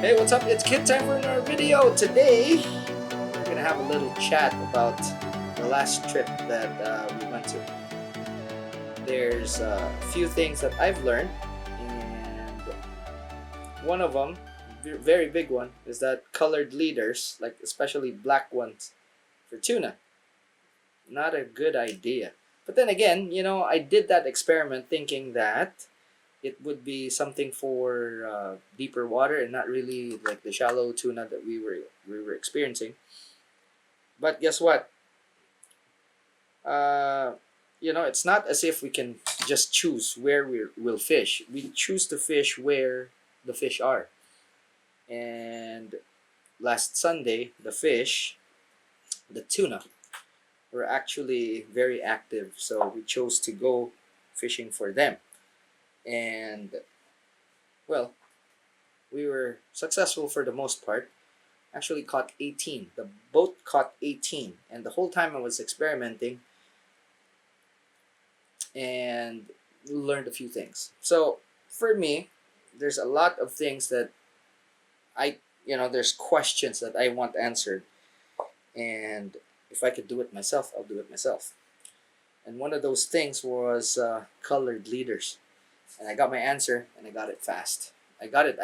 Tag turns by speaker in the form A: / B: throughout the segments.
A: Hey, what's up? It's Kit time for another video. Today, we're gonna have a little chat about the last trip that we went to. There's a few things that I've learned, and one of them, very big one, is that colored leaders, like especially black ones, for tuna, not a good idea. But then again, I did that experiment thinking that it would be something for deeper water and not really like the shallow tuna that we were experiencing. But guess what? Uh, it's not as if we can just choose where we'll fish. We choose to fish where the fish are. And last Sunday, the tuna, were actually very active, so we chose to go fishing for them. And well, we were successful for the most part. Actually caught 18. The boat caught 18, and the whole time I was experimenting and learned a few things. So for me, there's a lot of things that there's questions that I want answered, and if I could do it myself, I'll do it myself. And one of those things was colored leaders, and I got my answer, and I got it fast. I got it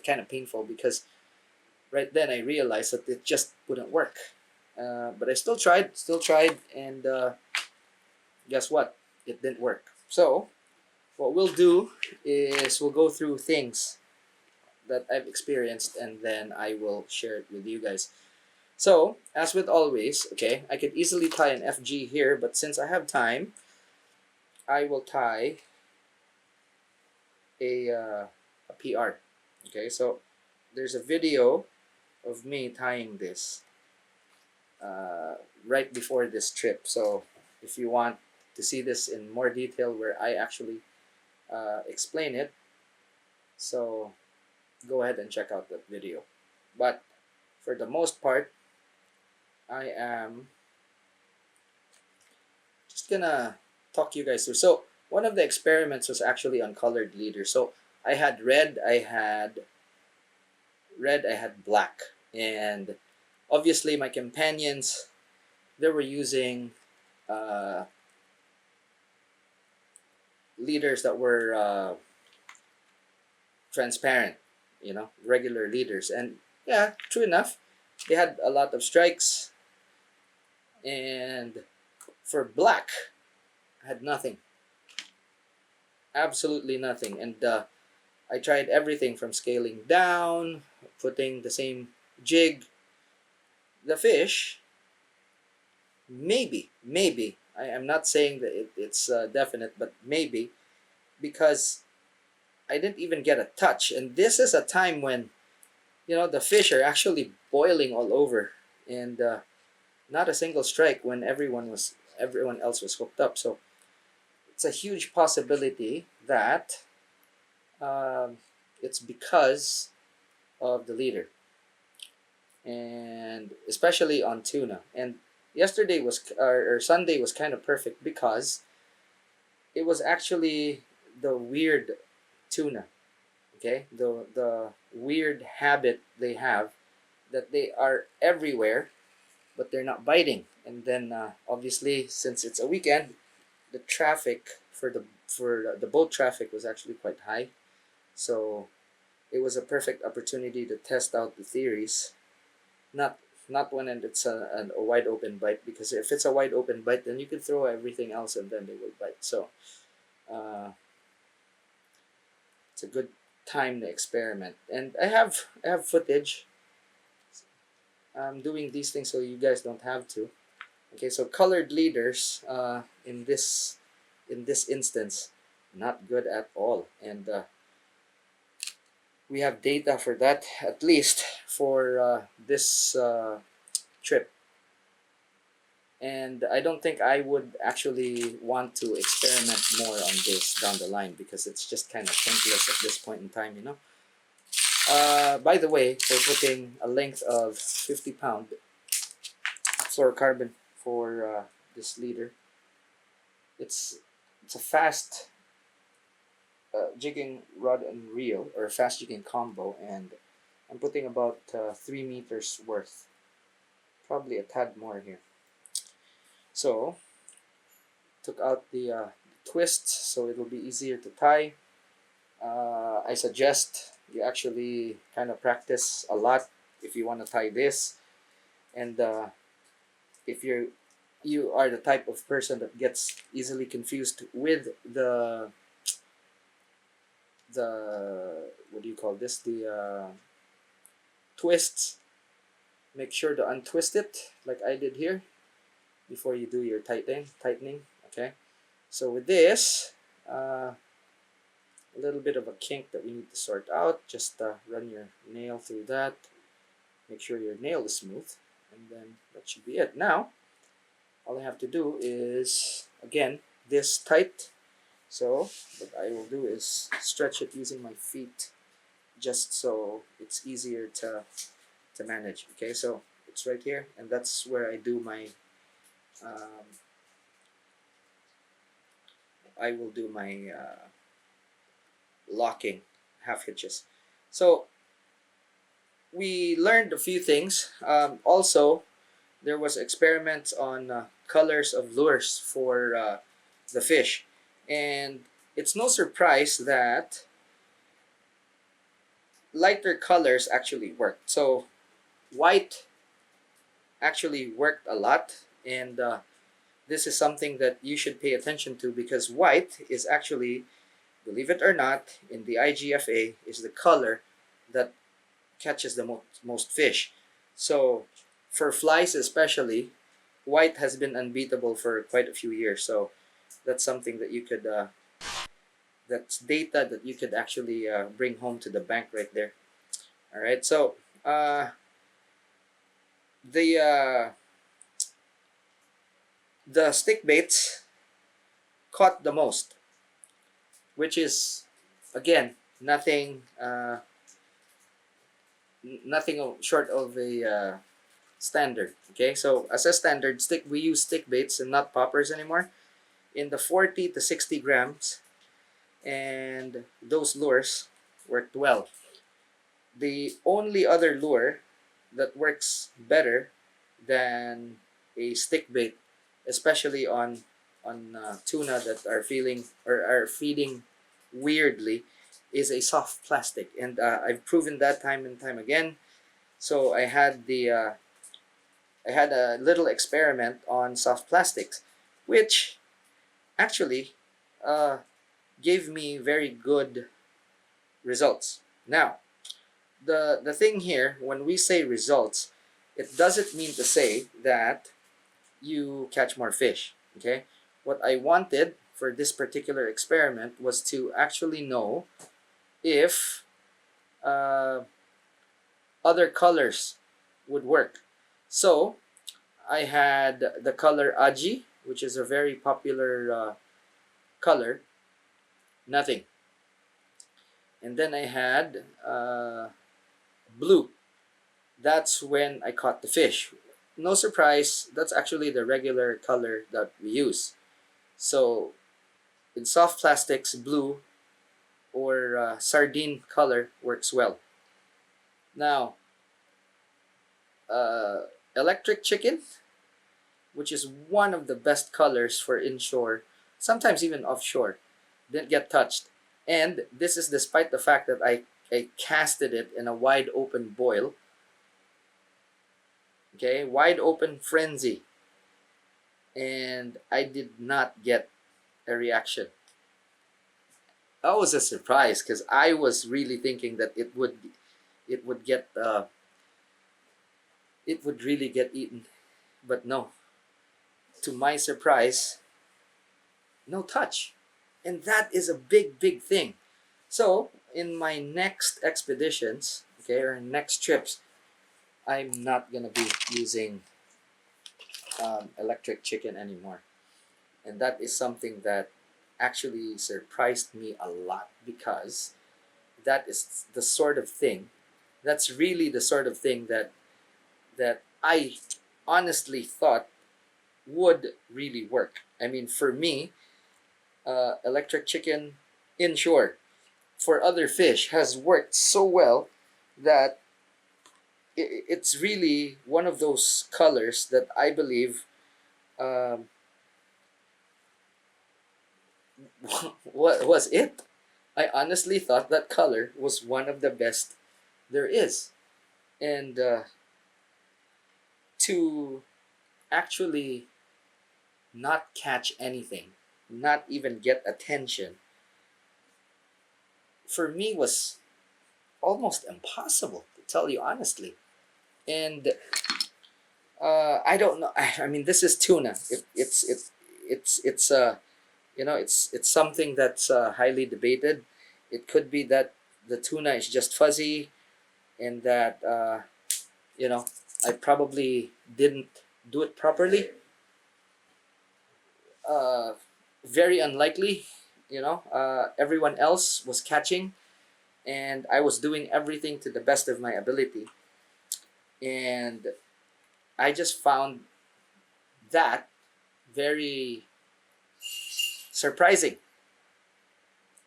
A: kind of painful because right then I realized that it just wouldn't work. But I still tried, and guess what? It didn't work. So what we'll do is we'll go through things that I've experienced, and then I will share it with you guys. So as with always, okay, I could easily tie an FG here, but since I have time, I will tie a PR. Okay, so there's a video of me tying this right before this trip. So if you want to see this in more detail, where I actually explain it, so go ahead and check out that video. But for the most part, I am just gonna talk you guys through. So one of the experiments was actually on colored leaders. So I had red, I had black, and obviously my companions, they were using uh, leaders that were transparent, regular leaders. And yeah, true enough, they had a lot of strikes. And for black, I had nothing, absolutely nothing. And I tried everything from scaling down, putting the same jig. The fish, maybe, I am not saying that it's definite, but maybe, because I didn't even get a touch. And this is a time when the fish are actually boiling all over, and not a single strike when everyone else was hooked up. So it's a huge possibility that um, it's because of the leader, and especially on tuna. And yesterday was or Sunday was kind of perfect because it was actually the weird tuna. Okay, the weird habit they have, that they are everywhere but they're not biting. And then obviously, since it's a weekend, the traffic for the boat traffic was actually quite high. So it was a perfect opportunity to test out the theories. Not when it's a wide open bite, because if it's a wide open bite, then you can throw everything else and then they will bite. So uh, it's a good time to experiment. And I have footage. I'm doing these things so you guys don't have to. Okay, so colored leaders in this instance, not good at all. And we have data for that, at least for this trip. And I don't think I would actually want to experiment more on this down the line, because it's just kind of pointless at this point in time. By the way, we're putting a length of 50-pound fluorocarbon for this leader. It's a fast jigging rod and reel, or fast jigging combo, and I'm putting about 3 meters worth, probably a tad more here. So took out the twists so it'll be easier to tie. I suggest you actually kind of practice a lot if you want to tie this, and if you are the type of person that gets easily confused with the what do you call this, the twists, make sure to untwist it like I did here before you do your tightening. Okay, so with this a little bit of a kink that we need to sort out. Just run your nail through that, make sure your nail is smooth, and then that should be it. Now all I have to do is, again, this tight. So what I will do is stretch it using my feet, just so it's easier to manage. Okay, so it's right here, and that's where I do my I will do my locking half hitches. So we learned a few things. Also, there was experiments on colors of lures for the fish, and it's no surprise that lighter colors actually worked. So white actually worked a lot, and this is something that you should pay attention to, because white is actually, believe it or not, in the IGFA is the color that catches the most fish. So for flies especially, white has been unbeatable for quite a few years. So that's something that you could that's data that you could actually bring home to the bank right there. All right, so the uh, the stick baits caught the most, which is, again, nothing short of a standard. Okay, so as a standard stick, we use stick baits and not poppers anymore, in the 40 to 60 grams, and those lures worked well. The only other lure that works better than a stick bait, especially on tuna that are feeling or are feeding weirdly, is a soft plastic, and I've proven that time and time again. So I had a little experiment on soft plastics, which actually uh, gave me very good results. Now, the thing here, when we say results, it doesn't mean to say that you catch more fish. Okay, what I wanted for this particular experiment was to actually know if uh, other colors would work. So I had the color Aji, which is a very popular color, nothing. And then I had blue. That's when I caught the fish. No surprise, that's actually the regular color that we use. So in soft plastics, blue or sardine color works well. Now, uh, electric chicken, which is one of the best colors for inshore, sometimes even offshore, didn't get touched. And this is despite the fact that I casted it in a wide open boil. Okay, wide open frenzy. And I did not get a reaction. That was a surprise, because I was really thinking that it would get it would really get eaten, but no. To my surprise, no touch, and that is a big thing. So in my next expeditions, okay, or next trips, I'm not gonna be using electric chicken anymore, and that is something that actually surprised me a lot, because that is the sort of thing that's really the sort of thing that I honestly thought would really work. I mean, for me, electric chicken inshore for other fish has worked so well that it's really one of those colors that I believe um, what was it. I honestly thought that color was one of the best there is. And to actually not catch anything, not even get attention, for me was almost impossible, to tell you honestly. And I don't know. I mean, this is tuna. It's it's something that's highly debated. It could be that the tuna is just fuzzy, and that you know I probably didn't do it properly. Uh, Very unlikely. Everyone else was catching, and I was doing everything to the best of my ability, and I just found that very surprising,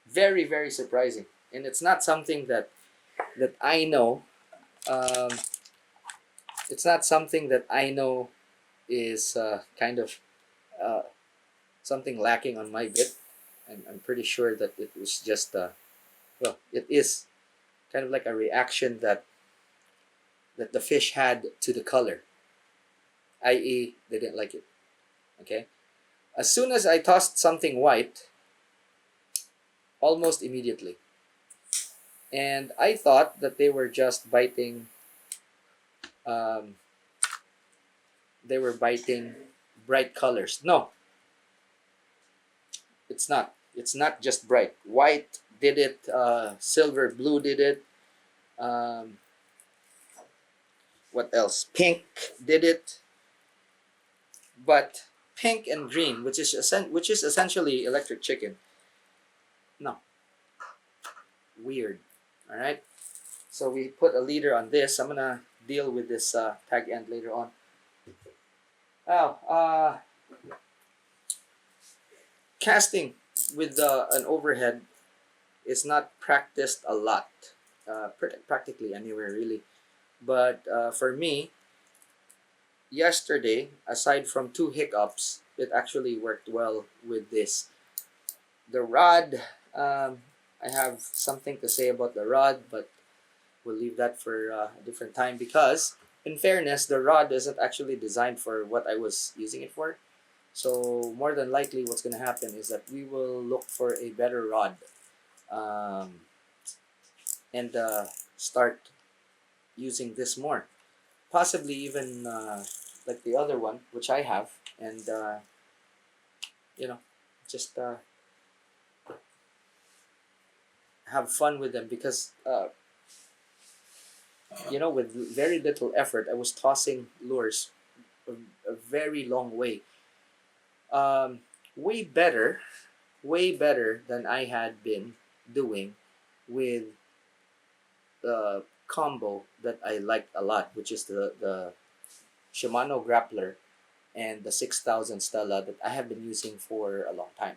A: very surprising. And it's not something that I know. Um, it's not something that I know is kind of uh, something lacking on my bit. I'm pretty sure that it was just it is kind of like a reaction that the fish had to the color, i.e., they didn't like it. Okay, as soon as I tossed something white, almost immediately, and I thought that they were just biting. Um, they were biting bright colors. No, it's not. It's not just bright. White did it. Silver, blue did it. Um, what else? Pink did it. But pink and green, which is essentially electric chicken. No, weird. All right. So we put a leader on this. I'm gonna deal with this tag end later on. Now, casting with an overhead is not practiced a lot, practically anywhere really. But for me, yesterday, aside from two hiccups, it actually worked well with this. The rod, I have something to say about the rod, but we'll leave that for a different time because, in fairness, the rod isn't actually designed for what I was using it for. So more than likely, what's going to happen is that we will look for a better rod, um, and start using this more. Possibly even like the other one, which I have, and you know, just have fun with them because with very little effort, I was tossing lures a very long way. Um, way better, way better than I had been doing with the combo that I liked a lot, which is the Shimano Grappler and the 6000 Stella that I have been using for a long time.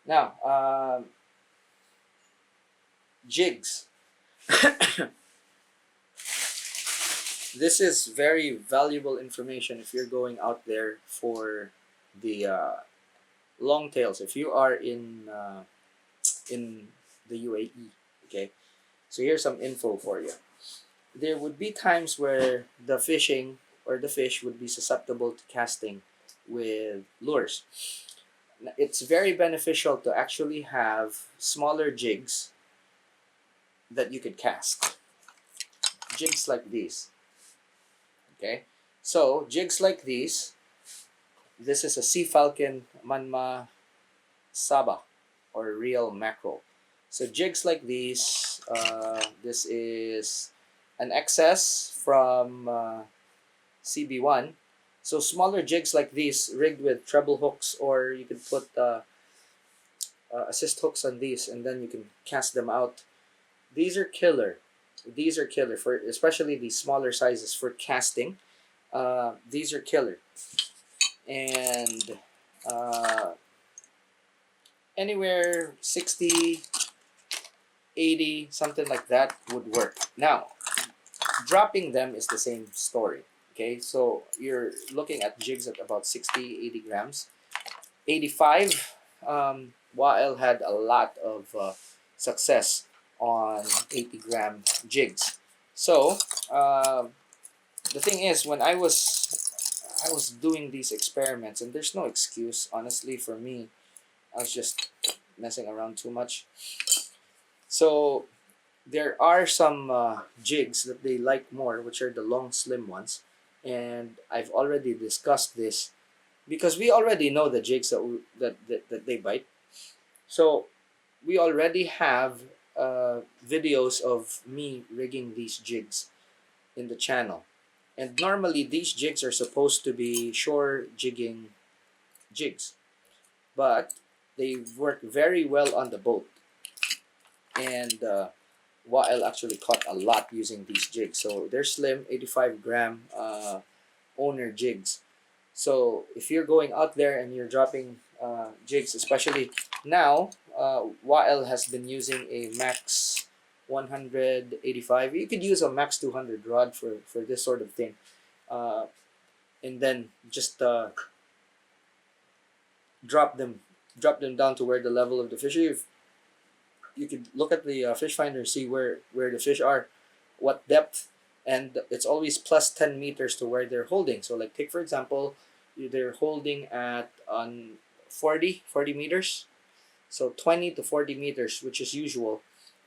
A: Now, jigs. This is very valuable information if you're going out there for the long tails. If you are in the UAE, okay. So here's some info for you. There would be times where the fishing or the fish would be susceptible to casting with lures. It's very beneficial to actually have smaller jigs that you could cast. Jigs like these. Okay? So, jigs like these, this is a Sea Falcon Manma Saba or real mackerel. So, jigs like these, this is an excess from CB1. So, smaller jigs like these, rigged with treble hooks, or you could put assist hooks on these and then you can cast them out. These are killer. These are killer for especially the smaller sizes for casting. These are killer, and anywhere 60, 80, something like that would work. Now, dropping them is the same story. Okay, so you're looking at jigs at about 60, 80 grams. 85, Wael had a lot of success on 80-gram jigs. So the thing is, when I was doing these experiments, and there's no excuse, honestly, for me. I was just messing around too much. So there are some jigs that they like more, which are the long, slim ones. And I've already discussed this because we already know the jigs that they bite. So we already have videos of me rigging these jigs in the channel. And normally these jigs are supposed to be shore jigging jigs, but they work very well on the boat. And Wael actually caught a lot using these jigs. So they're slim, 85-gram owner jigs. So if you're going out there and you're dropping jigs, especially now, Wael has been using a max 185. You could use a max 200 rod for this sort of thing. And then just drop them down to where the level of the fish is. You could look at the fish finder, see where the fish are, what depth, and it's always plus 10 meters to where they're holding. So like take for example, they're holding at on 40 meters. So 20 to 40 meters, which is usual,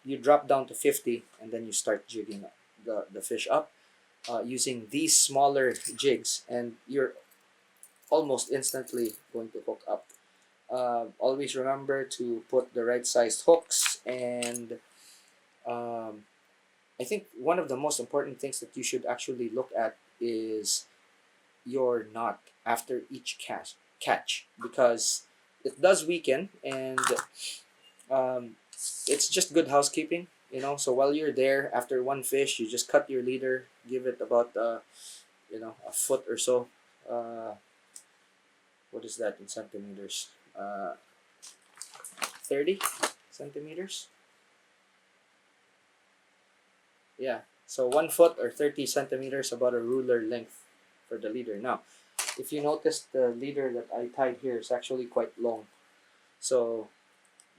A: you drop down to 50 and then you start jigging the fish up using these smaller jigs, and you're almost instantly going to hook up. Always remember to put the right sized hooks, and I think one of the most important things that you should actually look at is your knot after each catch, because it does weaken, and it's just good housekeeping, you know. So while you're there, after one fish, you just cut your leader, give it about a foot or so. What is that in centimeters? 30 centimeters. Yeah, so 1 foot or 30 centimeters, about a ruler length for the leader. Now, if you notice, the leader that I tied here is actually quite long. So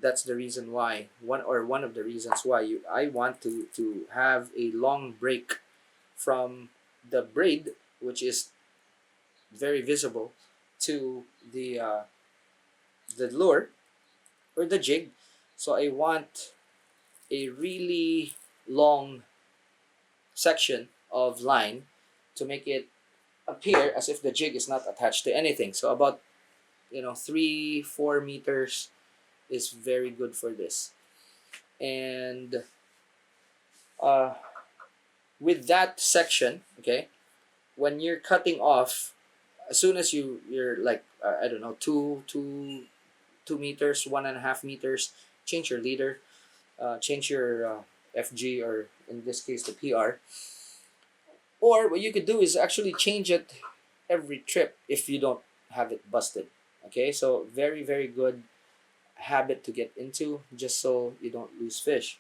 A: that's the reason why, one of the reasons why I want to have a long break from the braid, which is very visible, to the lure or the jig. So I want a really long section of line to make it appear as if the jig is not attached to anything. So about 3-4 meters is very good for this. And with that section, okay, when you're cutting off, as soon as you're like I don't know, 2 meters, 1.5 meters, change your leader, change your FG, or in this case the PR. Or what you could do is actually change it every trip if you don't have it busted. Okay, so very, very good habit to get into, just so you don't lose fish.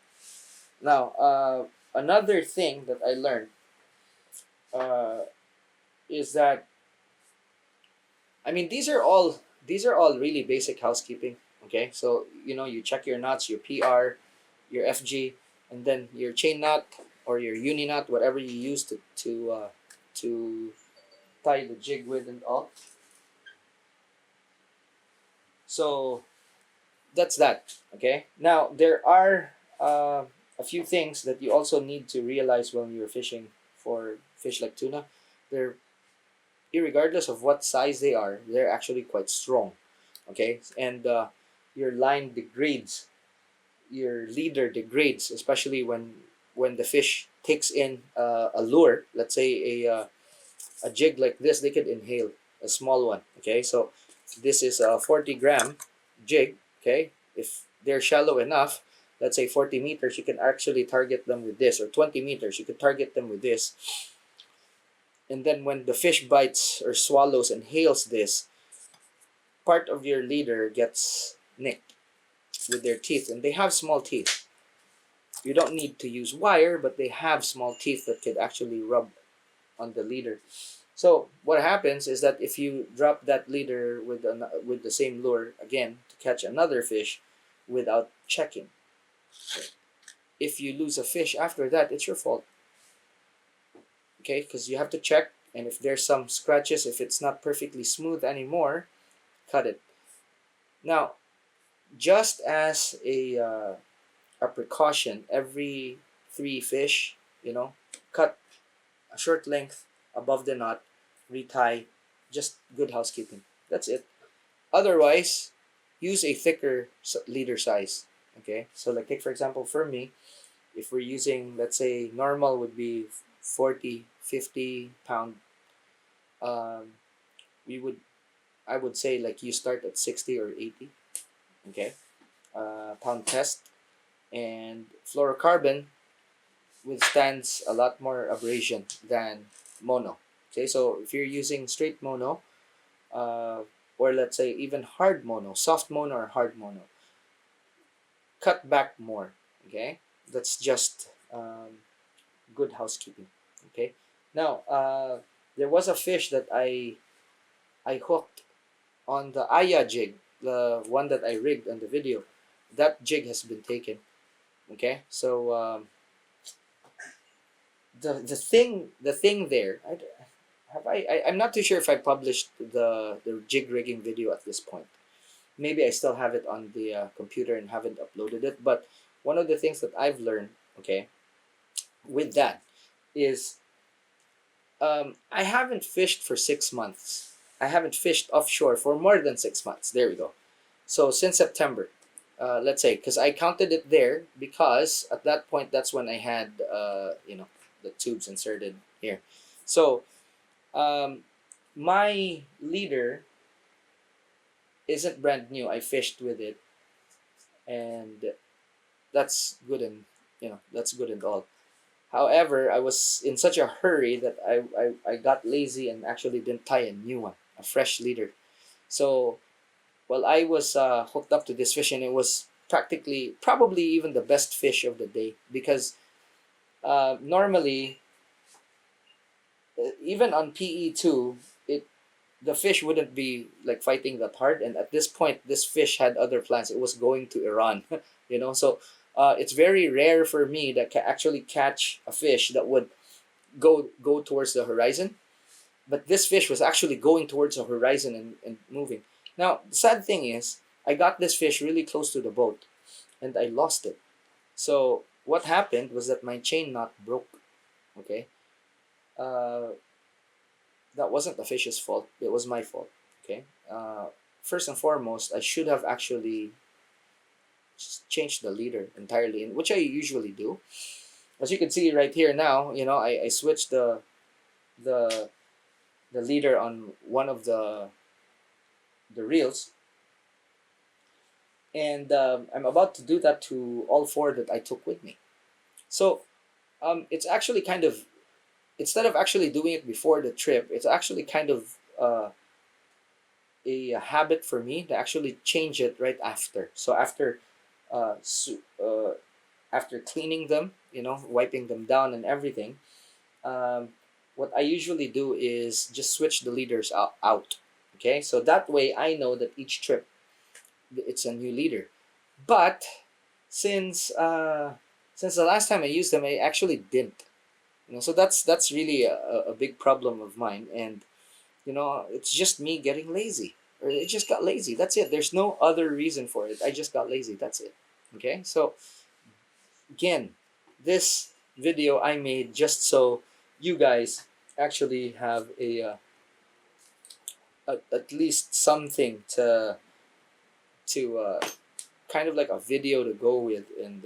A: Now, another thing that I learned is that, I mean, these are all really basic housekeeping. Okay, so you check your knots, your PR, your FG, and then your chain knot or your uni knot, whatever you use to tie the jig with and all. So that's that. Okay. Now there are a few things that you also need to realize when you're fishing for fish like tuna. They're, irregardless of what size they are, they're actually quite strong. Okay, and your line degrades, your leader degrades, especially when the fish takes in a lure. Let's say a jig like this, they could inhale a small one. Okay, so this is a 40-gram jig. Okay, if they're shallow enough, let's say 40 meters, you can actually target them with this, or 20 meters, you could target them with this. And then when the fish bites or swallows and inhales this, part of your leader gets nicked with their teeth, and they have small teeth. You don't need to use wire, but they have small teeth that could actually rub on the leader. So what happens is that if you drop that leader with the same lure again to catch another fish without checking, if you lose a fish after that, it's your fault. Okay, because you have to check, and if there's some scratches, if it's not perfectly smooth anymore, cut it. Now, just as a precaution, every three fish, cut a short length above the knot, retie, just good housekeeping. That's it. Otherwise, use a thicker leader size. Okay, so like take for example for me, if we're using, let's say normal would be 40, 50 pound, um, we would I would say like you start at 60 or 80, okay, pound test, and fluorocarbon withstands a lot more abrasion than mono. Okay, so if you're using straight mono, uh, or let's say even hard mono, soft mono or hard mono, cut back more. Okay, that's just good housekeeping. Okay, now there was a fish that I hooked on the Aya jig, the one that I rigged on the video. That jig has been taken. Okay, so the thing there, I'm not too sure if I published the jig rigging video at this point. Maybe I still have it on the computer and haven't uploaded it. But one of the things that I've learned, okay, with that is I haven't fished for 6 months. I haven't fished offshore for more than 6 months. There we go. So since September, let's say, because I counted it there because at that point that's when I had the tubes inserted here. So um, my leader isn't brand new. I fished with it, and that's good, and that's good and all. However, I was in such a hurry that I got lazy and actually didn't tie a new one, a fresh leader. So while I was hooked up to this fish, and it was practically, probably even the best fish of the day, because normally, even on PE2, the fish wouldn't be like fighting that hard. And at this point, this fish had other plans. It was going to Iran, So it's very rare for me to actually catch a fish that would go towards the horizon. But this fish was actually going towards the horizon and moving. Now, the sad thing is, I got this fish really close to the boat, and I lost it. So what happened was that my chain knot broke. Okay, uh, that wasn't the fish's fault. It was my fault. Okay. First and foremost, I should have actually changed the leader entirely, which I usually do. As you can see right here now, I switched the the leader on one of the reels, and I'm about to do that to all four that I took with me. So it's actually kind of, instead of actually doing it before the trip, it's actually kind of a habit for me to actually change it right after. So uh, su- uh, after cleaning them, wiping them down and everything, um, what I usually do is just switch the leaders out. Okay, so that way I know that each trip it's a new leader. But since since the last time I used them, I actually didn't. So that's really a big problem of mine, and it's just me getting lazy, or it just got lazy. That's it. There's no other reason for it. I just got lazy. That's it. Okay. So again, this video I made just so you guys actually have at least something to kind of like a video to go with, and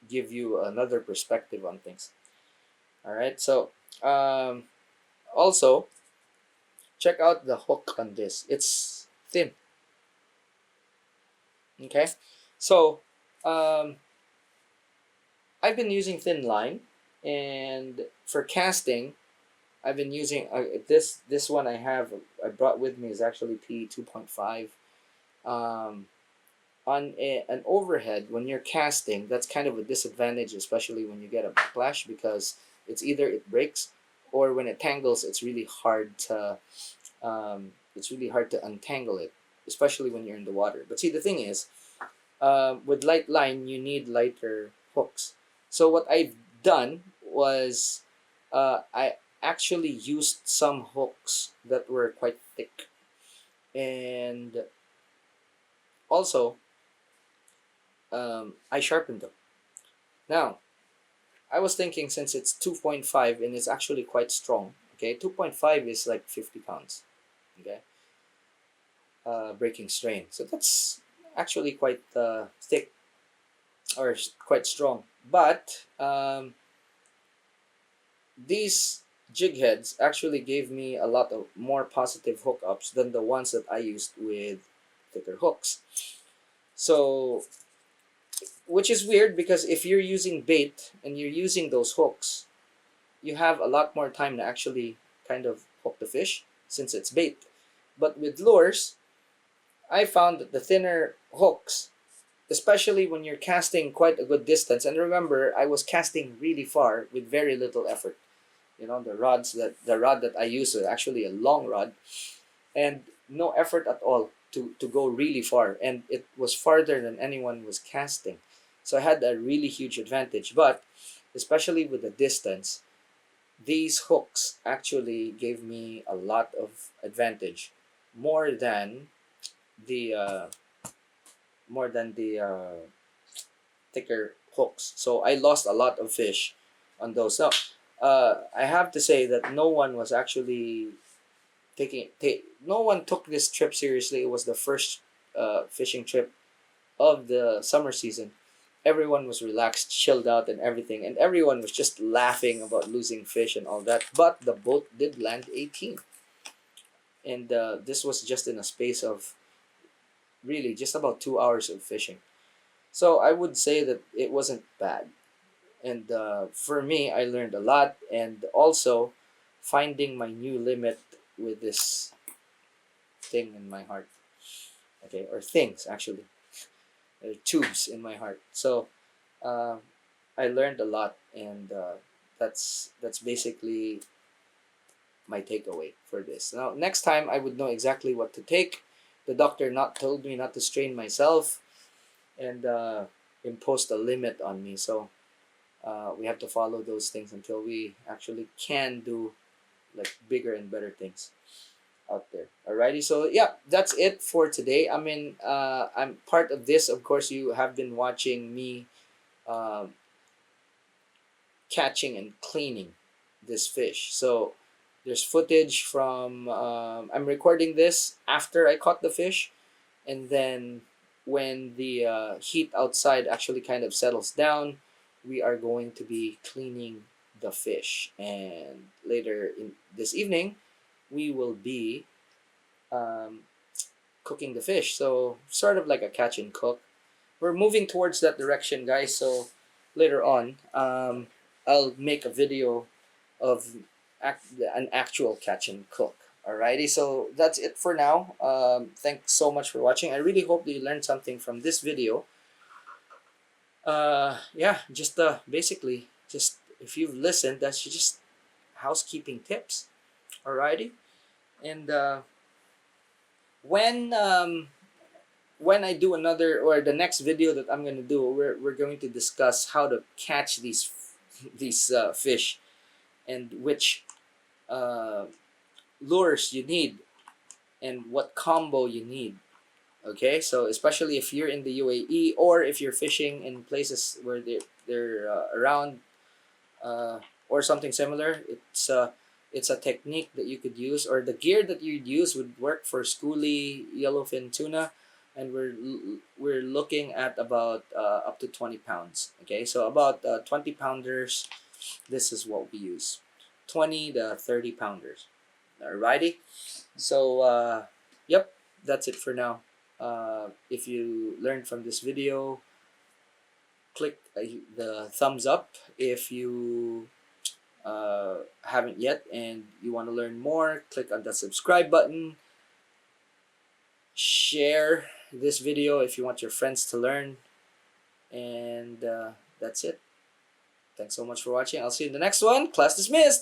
A: give you another perspective on things. All right. So um, also check out the hook on this. It's thin. Okay. So um, I've been using thin line, and for casting, I've been using this one I brought with me is actually P 2.5. Um, on an overhead, when you're casting, that's kind of a disadvantage, especially when you get a backlash, because it's either it breaks, or when it tangles, it's really hard to untangle it, especially when you're in the water. But see, the thing is, with light line, you need lighter hooks. So what I've done was, I actually used some hooks that were quite thick, and also I sharpened them. Now, I was thinking, since it's 2.5 and it's actually quite strong. Okay, 2.5 is like 50 pounds. Okay, breaking strain. So that's actually quite thick, or quite strong. But these jig heads actually gave me a lot of more positive hookups than the ones that I used with thicker hooks. So, which is weird, because if you're using bait and you're using those hooks, you have a lot more time to actually kind of hook the fish, since it's bait. But with lures, I found that the thinner hooks, especially when you're casting quite a good distance, and remember, I was casting really far with very little effort. You know, the rod that I used was actually a long rod, and no effort at all to go really far, and it was farther than anyone was casting. So I had a really huge advantage. But especially with the distance, these hooks actually gave me a lot of advantage, more than the thicker hooks. So I lost a lot of fish on those. Now, I have to say that no one was actually no one took this trip seriously. It was the first fishing trip of the summer season. Everyone was relaxed, chilled out, and everything, and everyone was just laughing about losing fish and all that. But the boat did land 18, and this was just in a space of really just about 2 hours of fishing. So I would say that it wasn't bad. And for me, I learned a lot, and also finding my new limit with this thing in my heart. Okay, or things actually. Tubes in my heart. So uh, I learned a lot, and that's basically my takeaway for this. Now, next time I would know exactly what to take. The doctor not told me not to strain myself, and imposed a limit on me. So we have to follow those things until we actually can do like bigger and better things out there. Alrighty, so yeah, that's it for today. I mean, I'm part of this. Of course, you have been watching me um, catching and cleaning this fish. So there's footage from. I'm recording this after I caught the fish, and then when the heat outside actually kind of settles down, we are going to be cleaning the fish, and later in this evening, we will be um, cooking the fish. So sort of like a catch and cook. We're moving towards that direction, guys. So later on, I'll make a video of an actual catch and cook. Alrighty, so that's it for now. Thanks so much for watching. I really hope that you learned something from this video. Yeah, just basically, just if you've listened, that's just housekeeping tips. Alrighty, and when um, when I do another, or the next video that I'm gonna do, we're going to discuss how to catch these fish, and which uh, lures you need, and what combo you need. Okay, so especially if you're in the UAE, or if you're fishing in places where they're around, uh, or something similar, it's a technique that you could use, or the gear that you'd use would work for schoolie yellowfin tuna, and we're looking at about up to 20 pounds. Okay, so about 20 pounders. This is what we use, 20 to 30 pounders. Alrighty, so yep, that's it for now. If you learned from this video, click the thumbs up. If you haven't yet and you want to learn more, click on the subscribe button, share this video if you want your friends to learn. And that's it. Thanks so much for watching. I'll see you in the next one. Class dismissed.